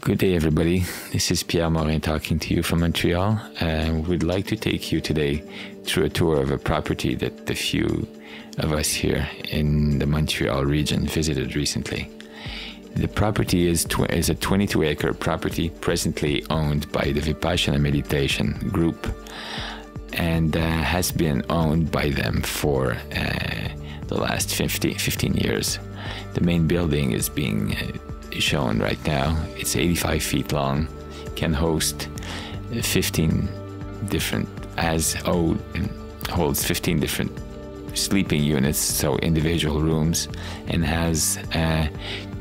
Good day, everybody. This is Pierre Morin talking to you from Montreal, and we'd like to take you today through a tour of a property that the few of us here in the Montreal region visited recently. The property is a 22-acre property presently owned by the Vipassana Meditation Group and has been owned by them for the last 15 years. The main building is being shown right now. It's 85 feet long, can host 15 different, holds 15 different sleeping units, so individual rooms, and has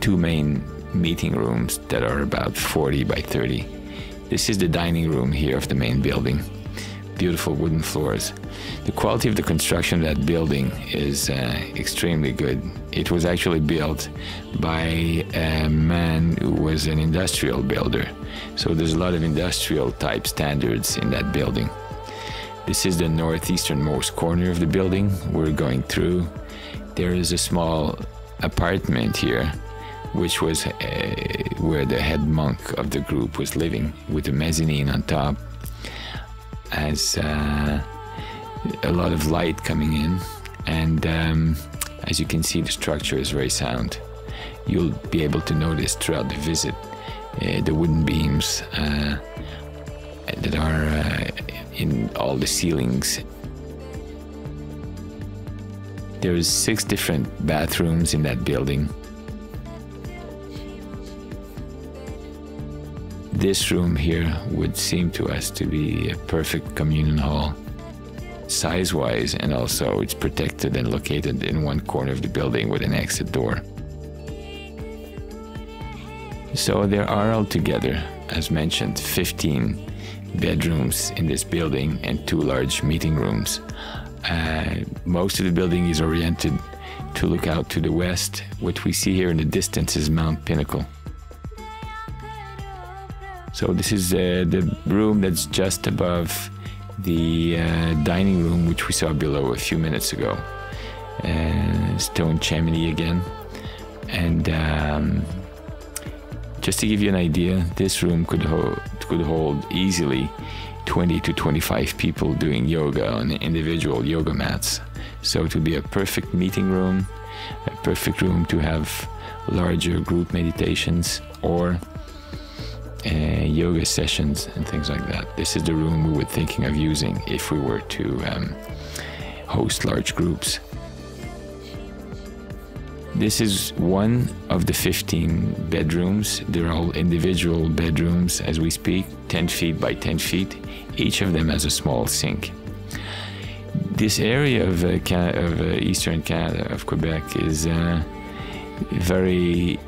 two main meeting rooms that are about 40 by 30. This is the dining room here of the main building. Beautiful wooden floors. The quality of the construction of that building is extremely good. It was actually built by a man who was an industrial builder. So there's a lot of industrial type standards in that building. This is the northeasternmost corner of the building we're going through. There is a small apartment here, which was where the head monk of the group was living, with a mezzanine on top. Has a lot of light coming in, and as you can see, the structure is very sound. You'll be able to notice throughout the visit the wooden beams that are in all the ceilings. There's 6 different bathrooms in that building. This room here would seem to us to be a perfect communion hall, size-wise, and also it's protected and located in one corner of the building with an exit door. So there are altogether, as mentioned, 15 bedrooms in this building and 2 large meeting rooms. Most of the building is oriented to look out to the west. What we see here in the distance is Mount Pinnacle. So this is the room that's just above the dining room, which we saw below a few minutes ago. Stone chimney again. And just to give you an idea, this room could hold easily 20 to 25 people doing yoga on individual yoga mats. So it would be a perfect meeting room, a perfect room to have larger group meditations or yoga sessions and things like that. This is the room we were thinking of using if we were to host large groups. This is one of the 15 bedrooms. They're all individual bedrooms as we speak, 10 feet by 10 feet. Each of them has a small sink. This area of Eastern Canada, of Quebec, is very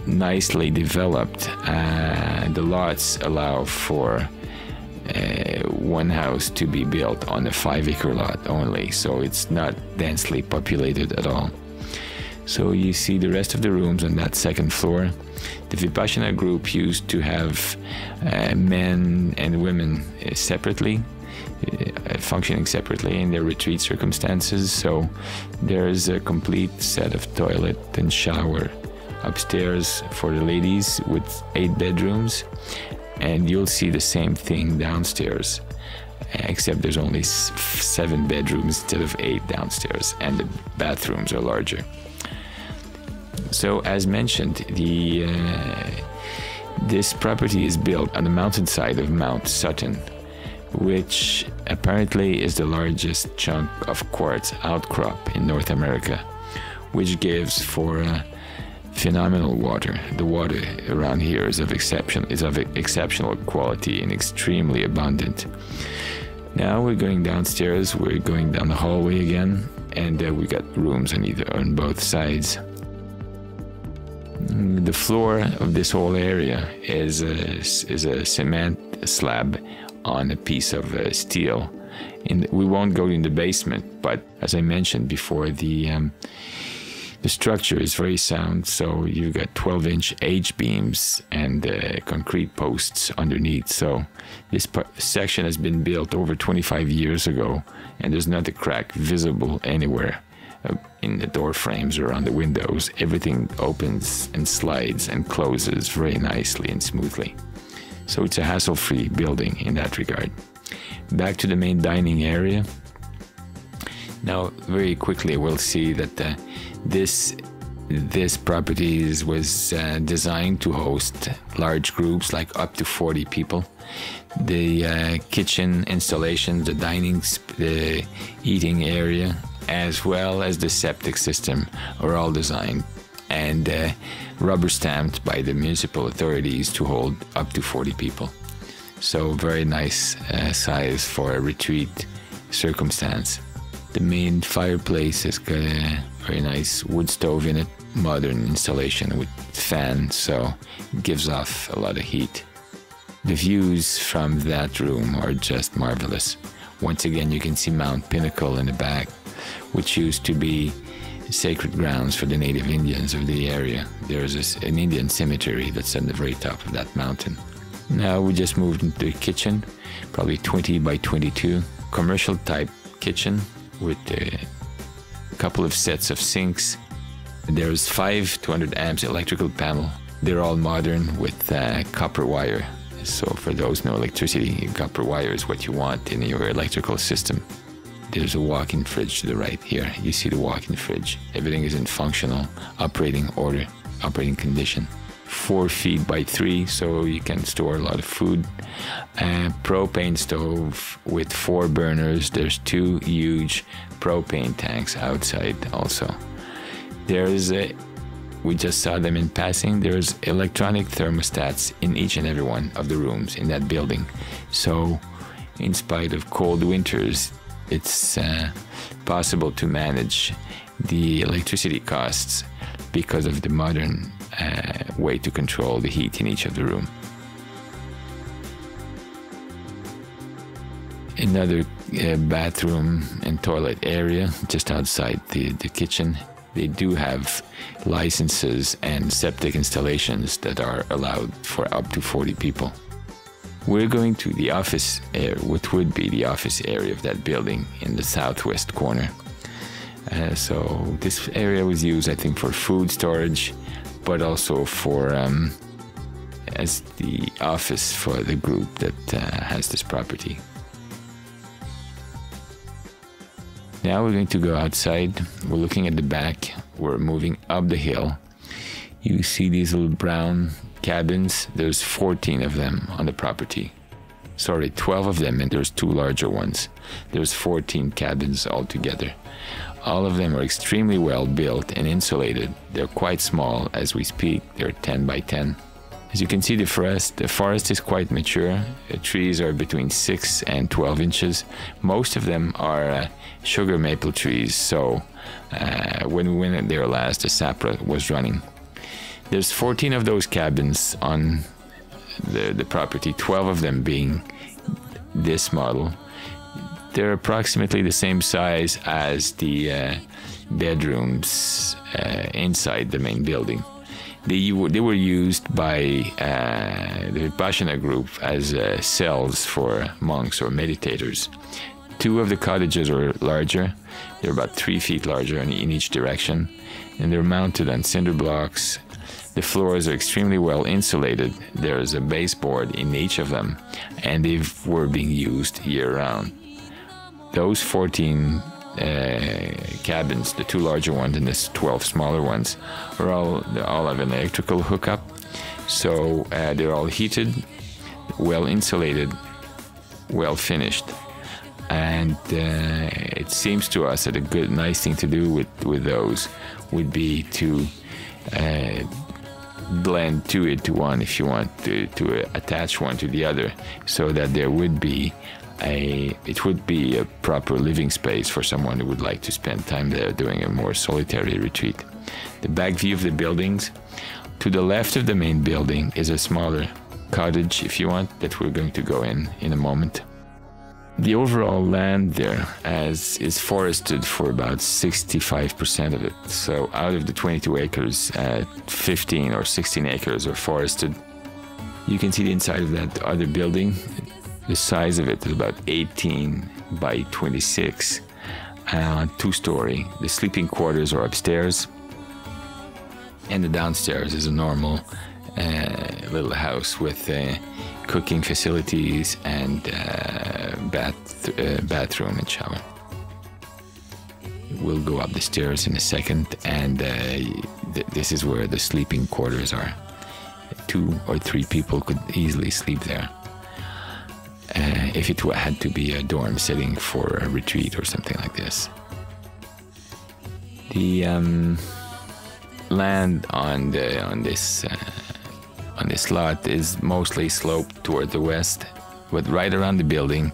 nicely developed. The lots allow for one house to be built on a 5-acre lot only, so it's not densely populated at all. So you see the rest of the rooms on that second floor. The Vipassana group used to have men and women separately, functioning separately in their retreat circumstances. So there's a complete set of toilet and shower upstairs for the ladies with 8 bedrooms, and you'll see the same thing downstairs, except there's only 7 bedrooms instead of 8 downstairs, and the bathrooms are larger. So as mentioned, this property is built on the mountainside of Mount Sutton, which apparently is the largest chunk of quartz outcrop in North America, which gives for phenomenal water. The water around here is of exceptional quality and extremely abundant. Now we're going downstairs. We're going down the hallway again, and we got rooms on both sides. The floor of this whole area is a cement slab on a piece of steel. We won't go in the basement, but as I mentioned before, the structure is very sound. So you've got 12-inch H-beams and concrete posts underneath. So this section has been built over 25 years ago, and there's not a crack visible anywhere in the door frames or on the windows. Everything opens and slides and closes very nicely and smoothly. So it's a hassle-free building in that regard. Back to the main dining area. Now, very quickly, we'll see that this property was designed to host large groups, like up to 40 people. The kitchen installations, the the eating area, as well as the septic system are all designed and rubber stamped by the municipal authorities to hold up to 40 people. So very nice size for a retreat circumstance. The main fireplace has got a very nice wood stove in it, modern installation with fan, so it gives off a lot of heat. The views from that room are just marvelous. Once again, you can see Mount Pinnacle in the back, which used to be sacred grounds for the native Indians of the area. There's an Indian cemetery that's on the very top of that mountain. Now we just moved into the kitchen, probably 20 by 22, commercial type kitchen with a couple of sets of sinks. There's 5 200 amps electrical panel. They're all modern with copper wire. So for those no electricity, copper wire is what you want in your electrical system. There's a walk-in fridge to the right here. You see the walk-in fridge. Everything is in functional operating order, operating condition. 4 feet by 3, so you can store a lot of food. Propane stove with 4 burners. There's 2 huge propane tanks outside also. We just saw them in passing. There's electronic thermostats in each and every one of the rooms in that building. So in spite of cold winters, it's possible to manage the electricity costs because of the modern way to control the heat in each of the room. Another bathroom and toilet area just outside the kitchen. They do have licenses and septic installations that are allowed for up to 40 people. We're going to the office area, what would be the office area of that building in the southwest corner. So this area was used, I think, for food storage, but also for as the office for the group that has this property. Now we're going to go outside. We're looking at the back. We're moving up the hill. You see these little brown cabins. There's 14 of them on the property. Sorry, 12 of them, and there's 2 larger ones. There's 14 cabins altogether. All of them are extremely well built and insulated. They're quite small as we speak. They're 10 by 10. As you can see, the forest is quite mature. The trees are between 6 and 12 inches. Most of them are sugar maple trees, so when we went in there last, the sap was running. There's 14 of those cabins on the property, 12 of them being this model. They're approximately the same size as the bedrooms inside the main building. They were used by the Vipassana group as cells for monks or meditators. 2 of the cottages are larger. They're about 3 feet larger in each direction, and they're mounted on cinder blocks. The floors are extremely well insulated. There's a baseboard in each of them, and they were being used year-round. Those 14 cabins, the 2 larger ones and the 12 smaller ones, they all have an electrical hookup, so they're all heated, well insulated, well finished, and it seems to us that a nice thing to do with those would be to blend 2 into 1, if you want to attach one to the other, so that there would be it would be a proper living space for someone who would like to spend time there doing a more solitary retreat. The back view of the buildings. To the left of the main building is a smaller cottage, if you want, that we're going to go in a moment. The overall land there is forested for about 65% of it. So out of the 22 acres, 15 or 16 acres are forested. You can see the inside of that other building. The size of it is about 18 by 26, 2-story. The sleeping quarters are upstairs, and the downstairs is a normal little house with cooking facilities and bathroom and shower. We'll go up the stairs in a second, and this is where the sleeping quarters are. 2 or 3 people could easily sleep there. If it had to be a dorm setting for a retreat or something like this. The land on this lot is mostly sloped toward the west, but right around the building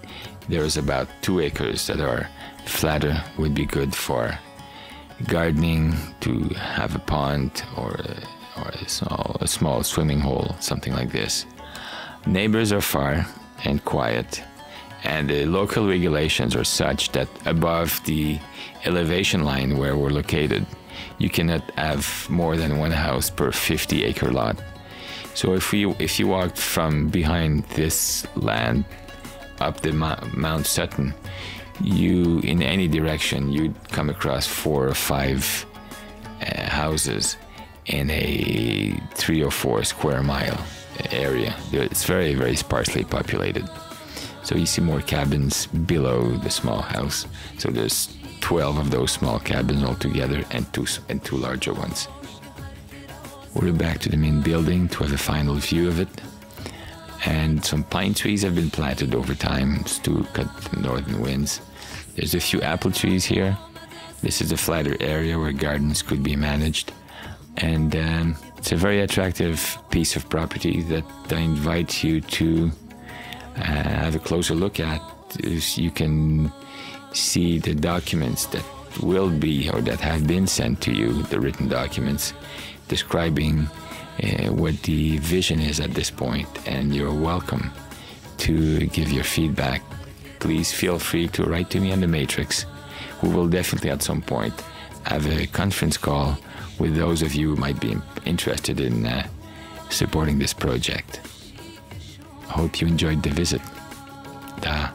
there's about 2 acres that are flatter, would be good for gardening, to have a pond or a small swimming hole, something like this. Neighbors are far and quiet, and the local regulations are such that above the elevation line where we're located, you cannot have more than 1 house per 50-acre lot. So if you walked from behind this land up the Mount Sutton, you, in any direction, you'd come across 4 or 5 houses in a 3 or 4 square mile area. It's very, very sparsely populated. So you see more cabins below the small house. So there's 12 of those small cabins altogether, and two larger ones. We're back to the main building to have a final view of it. And some pine trees have been planted over time to cut the northern winds. There's a few apple trees here. This is a flatter area where gardens could be managed. And it's a very attractive piece of property that I invite you to have a closer look at. You can see the documents that will be or that have been sent to you, the written documents describing what the vision is at this point, and you're welcome to give your feedback. Please feel free to write to me on the Matrix. We will definitely at some point have a conference call with those of you who might be interested in supporting this project. I hope you enjoyed the visit. Da.